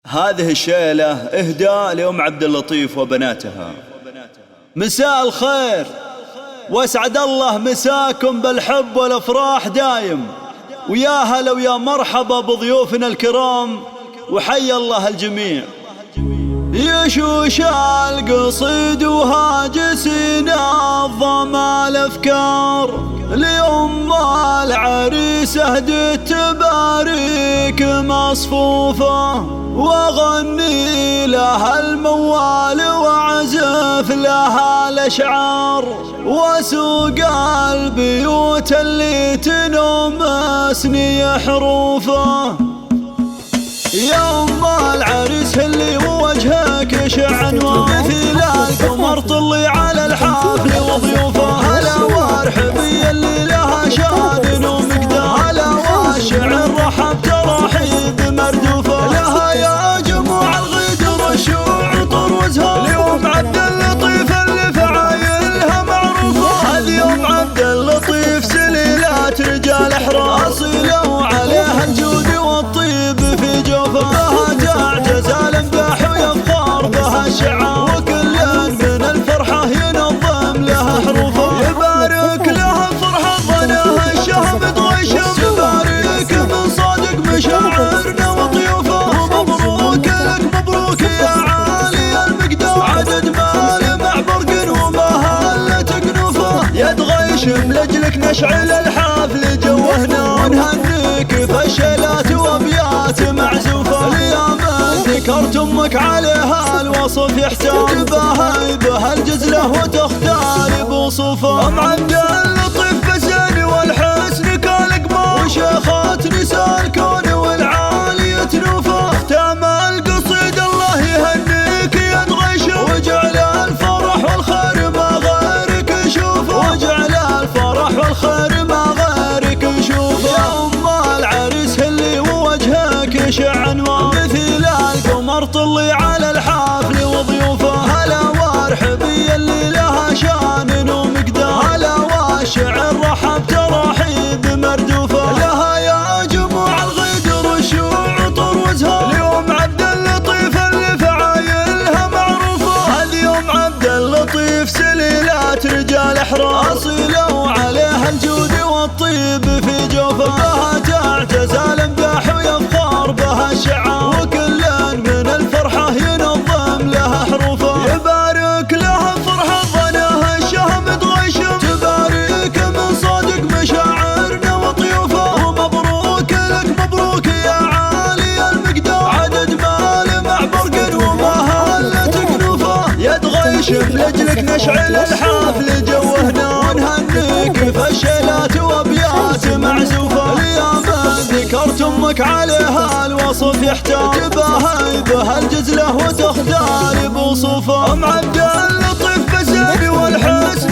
هذه الشيلة إهداء لأم عبد اللطيف وبناتها. مساء الخير واسعد الله مساكم بالحب والافراح دايم، ويا هلا ويا مرحبا بضيوفنا الكرام، وحي الله الجميع. يشوش القصيد وهاجسنا الظما الافكار، لأم العريس اهدت تباريك مصفوفة، واغني لها الموال واعزف لها الاشعار، واسوق البيوت اللي تنمسني حروفه. يا ام العريس اللي وجهك يشع انوار، مثل القمر طلي على الحفل وضيوفه. هلا وارحبي اللي لها شان ومقدار، هلا والشعر رحب ترحيب مردوفه. لها يا جموع الغدر الشعطر وزهار، ليوم عبد اللطيف اللي فعايلها معروفه. هذه ام عبد اللطيف سليلات رجال احرار، اصيله وعليها الجود والطيب في جوفه. لها تعجز الانباح ويفخر بها الشعار، وكل من الفرحه ينظم لها حروفه. يبارك لها فرحه ظنها الشهم تغشم، يبارك من صادق مشاعرنا وضيوفه. ومبروك لك مبروك يا عالي المقدار، عدد مال مع برق ومهله تقنوفه. يد غيشم لاجلك نشعل الحفل جوهنا، ونهنيك فشلات وابيات معزوفه. ليامن ذكرت امك عليها الوصف يحتاج، بها الجزله وتختار بوصوفه. ام عبد اللطيف بالزين والحسن كالقمر، وشيخات نساء الكون والعالي تنوفه. ختام القصيد الله يهنيك يا تغشم، وجعل الفرح والخير ما غيرك يشوفه، وجعل الفرح والخير ما غيرك يشوفه. يا ام العريس اللي وجهك يشع انوار، مثل القمر طلي على الحفل وضيوفه. هلا وارحبي اللي لها شان ومقدار، هلا والشعر رحب ترحيب مردوفه. لها يا جموع الغدر الشعطر وزهار، ليوم عبد اللطيف اللي فعايلها معروفه. هذه ام عبد اللطيف سليلات رجال احرار، اصيله وعليها الجود والطيب في جوفه. بها تعجز الانباح ويفخر بها الشعار، وكل من الفرحه ينظم لها حروفه. يبارك لها فرحه ظنها الشهم تغشم، تبارك من صادق مشاعرنا وضيوفه. ومبروك لك مبروك يا عالي المقدار، عدد مال مع برق ومهله تكنوفه. يد غيشم لاجلك نشعل الحفل جوهنا، ونهنيك فشلات وابيات معزوفه. ليامن ذكرت امك عليها الوصف يحتاج، بها الجزله وتختار بوصوفه. ام عبد اللطيف بالزين والحسن